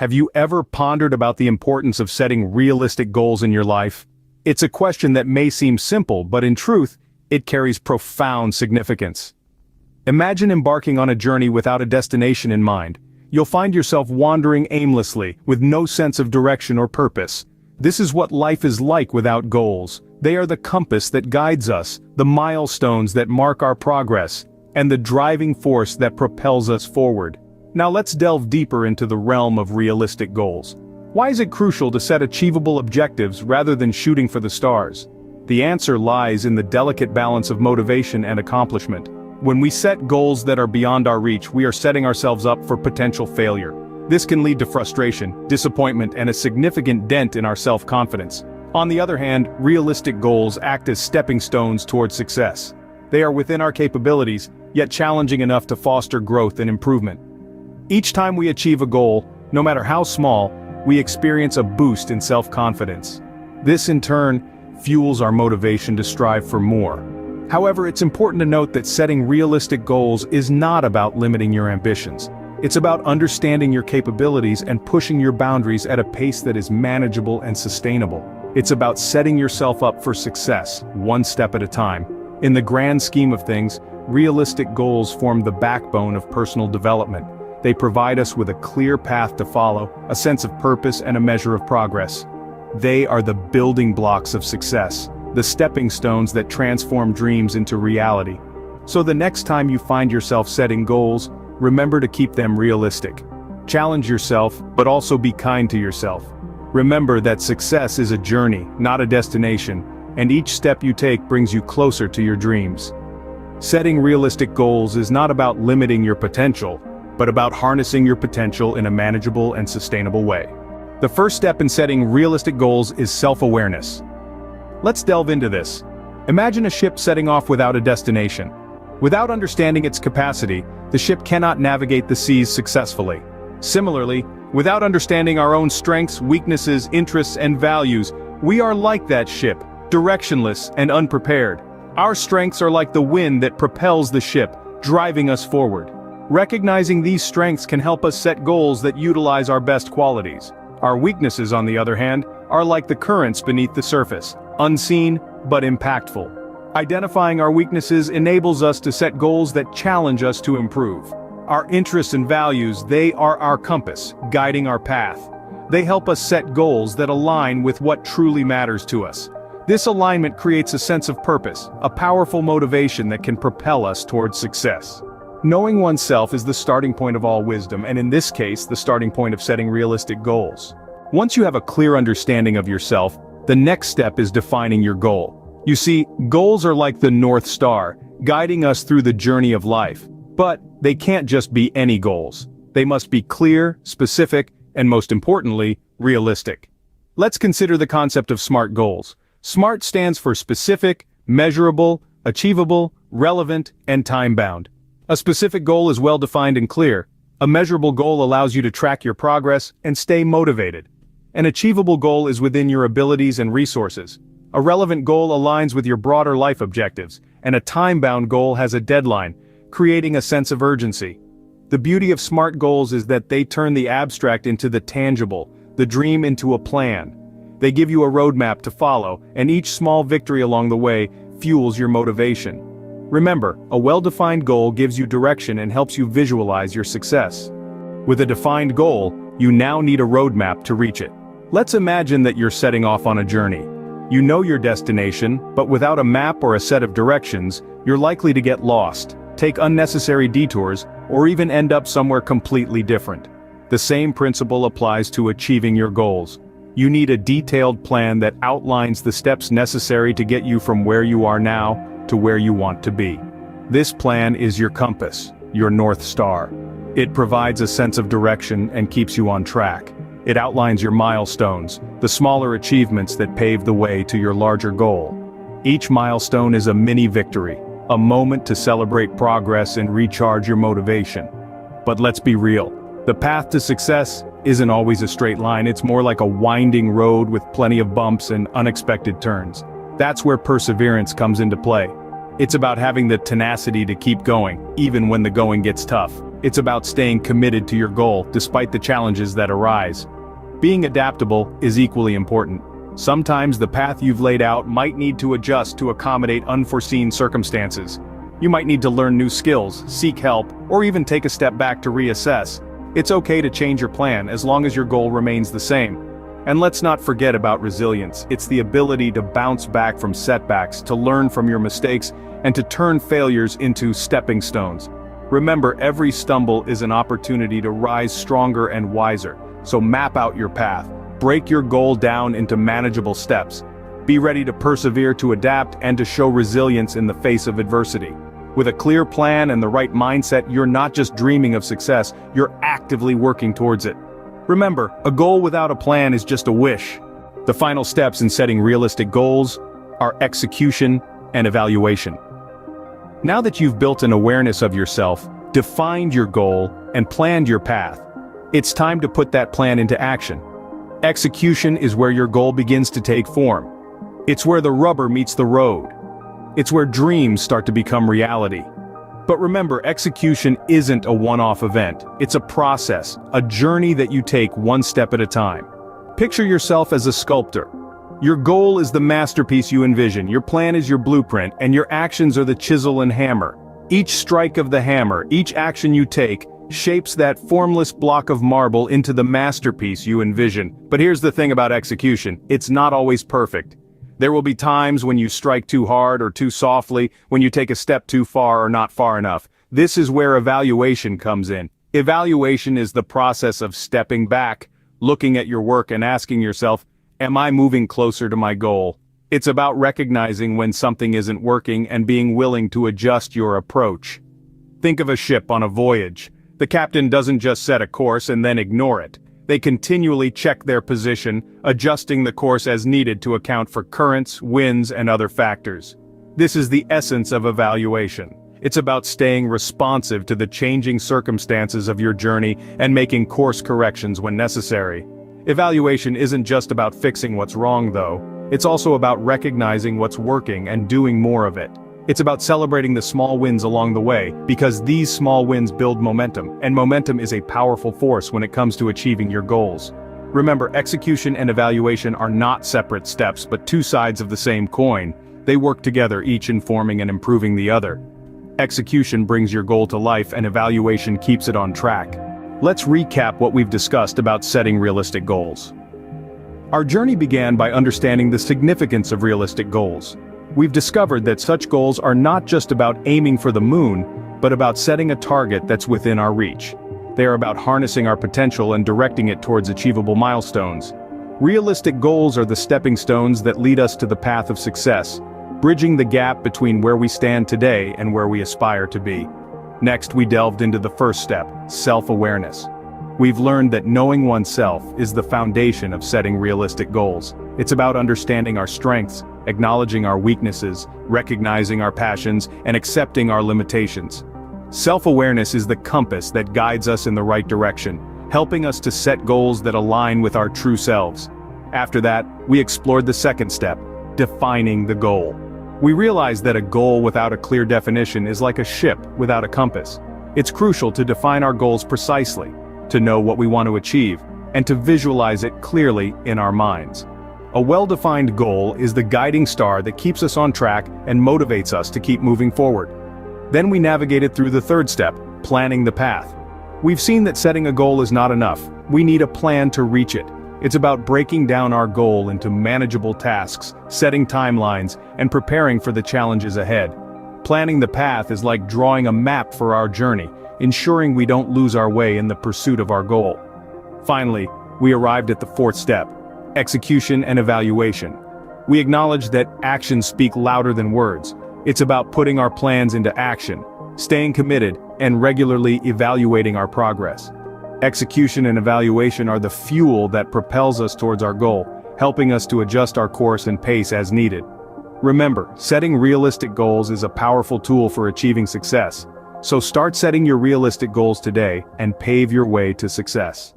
Have you ever pondered about the importance of setting realistic goals in your life? It's a question that may seem simple, but in truth, it carries profound significance. Imagine embarking on a journey without a destination in mind. You'll find yourself wandering aimlessly, with no sense of direction or purpose. This is what life is like without goals. They are the compass that guides us, the milestones that mark our progress, and the driving force that propels us forward. Now let's delve deeper into the realm of realistic goals. Why is it crucial to set achievable objectives rather than shooting for the stars? The answer lies in the delicate balance of motivation and accomplishment. When we set goals that are beyond our reach, we are setting ourselves up for potential failure. This can lead to frustration, disappointment, and a significant dent in our self-confidence. On the other hand, realistic goals act as stepping stones towards success. They are within our capabilities, yet challenging enough to foster growth and improvement. Each time we achieve a goal, no matter how small, we experience a boost in self-confidence. This in turn fuels our motivation to strive for more. However, it's important to note that setting realistic goals is not about limiting your ambitions. It's about understanding your capabilities and pushing your boundaries at a pace that is manageable and sustainable. It's about setting yourself up for success, one step at a time. In the grand scheme of things, realistic goals form the backbone of personal development. They provide us with a clear path to follow, a sense of purpose, and a measure of progress. They are the building blocks of success, the stepping stones that transform dreams into reality. So the next time you find yourself setting goals, remember to keep them realistic. Challenge yourself, but also be kind to yourself. Remember that success is a journey, not a destination, and each step you take brings you closer to your dreams. Setting realistic goals is not about limiting your potential, but about harnessing your potential in a manageable and sustainable way. The first step in setting realistic goals is self-awareness. Let's delve into this. Imagine a ship setting off without a destination. Without understanding its capacity, the ship cannot navigate the seas successfully. Similarly, without understanding our own strengths, weaknesses, interests, and values, we are like that ship, directionless and unprepared. Our strengths are like the wind that propels the ship, driving us forward. Recognizing these strengths can help us set goals that utilize our best qualities. Our weaknesses, on the other hand, are like the currents beneath the surface, unseen but impactful. Identifying our weaknesses enables us to set goals that challenge us to improve. Our interests and values, they are our compass, guiding our path. They help us set goals that align with what truly matters to us. This alignment creates a sense of purpose, a powerful motivation that can propel us towards success. Knowing oneself is the starting point of all wisdom, and in this case, the starting point of setting realistic goals. Once you have a clear understanding of yourself, the next step is defining your goal. You see, goals are like the North Star, guiding us through the journey of life. But they can't just be any goals. They must be clear, specific, and most importantly, realistic. Let's consider the concept of SMART goals. SMART stands for specific, measurable, achievable, relevant, and time-bound. A specific goal is well-defined and clear. A measurable goal allows you to track your progress and stay motivated. An achievable goal is within your abilities and resources. A relevant goal aligns with your broader life objectives, and a time-bound goal has a deadline, creating a sense of urgency. The beauty of SMART goals is that they turn the abstract into the tangible, the dream into a plan. They give you a roadmap to follow, and each small victory along the way fuels your motivation. Remember, a well-defined goal gives you direction and helps you visualize your success. With a defined goal, you now need a roadmap to reach it. Let's imagine that you're setting off on a journey. You know your destination, but without a map or a set of directions, you're likely to get lost, take unnecessary detours, or even end up somewhere completely different. The same principle applies to achieving your goals. You need a detailed plan that outlines the steps necessary to get you from where you are now to where you want to be. This plan is your compass, your North Star. It provides a sense of direction and keeps you on track. It outlines your milestones, the smaller achievements that pave the way to your larger goal. Each milestone is a mini victory, a moment to celebrate progress and recharge your motivation. But let's be real, the path to success isn't always a straight line. It's more like a winding road with plenty of bumps and unexpected turns. That's where perseverance comes into play. It's about having the tenacity to keep going, even when the going gets tough. It's about staying committed to your goal despite the challenges that arise. Being adaptable is equally important. Sometimes the path you've laid out might need to adjust to accommodate unforeseen circumstances. You might need to learn new skills, seek help, or even take a step back to reassess. It's okay to change your plan as long as your goal remains the same. And let's not forget about resilience. It's the ability to bounce back from setbacks, to learn from your mistakes, and to turn failures into stepping stones. Remember, every stumble is an opportunity to rise stronger and wiser. So map out your path. Break your goal down into manageable steps. Be ready to persevere, to adapt, and to show resilience in the face of adversity. With a clear plan and the right mindset, you're not just dreaming of success, you're actively working towards it. Remember, a goal without a plan is just a wish. The final steps in setting realistic goals are execution and evaluation. Now that you've built an awareness of yourself, defined your goal, and planned your path, it's time to put that plan into action. Execution is where your goal begins to take form. It's where the rubber meets the road. It's where dreams start to become reality. But remember, execution isn't a one-off event. It's a process, a journey that you take one step at a time. Picture yourself as a sculptor. Your goal is the masterpiece you envision, your plan is your blueprint, and your actions are the chisel and hammer. Each strike of the hammer, each action you take, shapes that formless block of marble into the masterpiece you envision. But here's the thing about execution, it's not always perfect. There will be times when you strike too hard or too softly, when you take a step too far or not far enough. This is where evaluation comes in. Evaluation is the process of stepping back, looking at your work and asking yourself, am I moving closer to my goal? It's about recognizing when something isn't working and being willing to adjust your approach. Think of a ship on a voyage. The captain doesn't just set a course and then ignore it. They continually check their position, adjusting the course as needed to account for currents, winds, and other factors. This is the essence of evaluation. It's about staying responsive to the changing circumstances of your journey and making course corrections when necessary. Evaluation isn't just about fixing what's wrong, though. It's also about recognizing what's working and doing more of it. It's about celebrating the small wins along the way, because these small wins build momentum, and momentum is a powerful force when it comes to achieving your goals. Remember, execution and evaluation are not separate steps but two sides of the same coin. They work together, each informing and improving the other. Execution brings your goal to life and evaluation keeps it on track. Let's recap what we've discussed about setting realistic goals. Our journey began by understanding the significance of realistic goals. We've discovered that such goals are not just about aiming for the moon, but about setting a target that's within our reach. They are about harnessing our potential and directing it towards achievable milestones. Realistic goals are the stepping stones that lead us to the path of success, bridging the gap between where we stand today and where we aspire to be. Next, we delved into the first step, self-awareness. We've learned that knowing oneself is the foundation of setting realistic goals. It's about understanding our strengths, acknowledging our weaknesses, recognizing our passions, and accepting our limitations. Self-awareness is the compass that guides us in the right direction, helping us to set goals that align with our true selves. After that, we explored the second step, defining the goal. We realized that a goal without a clear definition is like a ship without a compass. It's crucial to define our goals precisely, to know what we want to achieve, and to visualize it clearly in our minds. A well-defined goal is the guiding star that keeps us on track and motivates us to keep moving forward. Then we navigated through the third step, planning the path. We've seen that setting a goal is not enough. We need a plan to reach it. It's about breaking down our goal into manageable tasks, setting timelines, and preparing for the challenges ahead. Planning the path is like drawing a map for our journey, ensuring we don't lose our way in the pursuit of our goal. Finally, we arrived at the fourth step, execution and evaluation. We acknowledge that actions speak louder than words. It's about putting our plans into action, staying committed, and regularly evaluating our progress. Execution and evaluation are the fuel that propels us towards our goal, helping us to adjust our course and pace as needed. Remember, setting realistic goals is a powerful tool for achieving success. So start setting your realistic goals today and pave your way to success.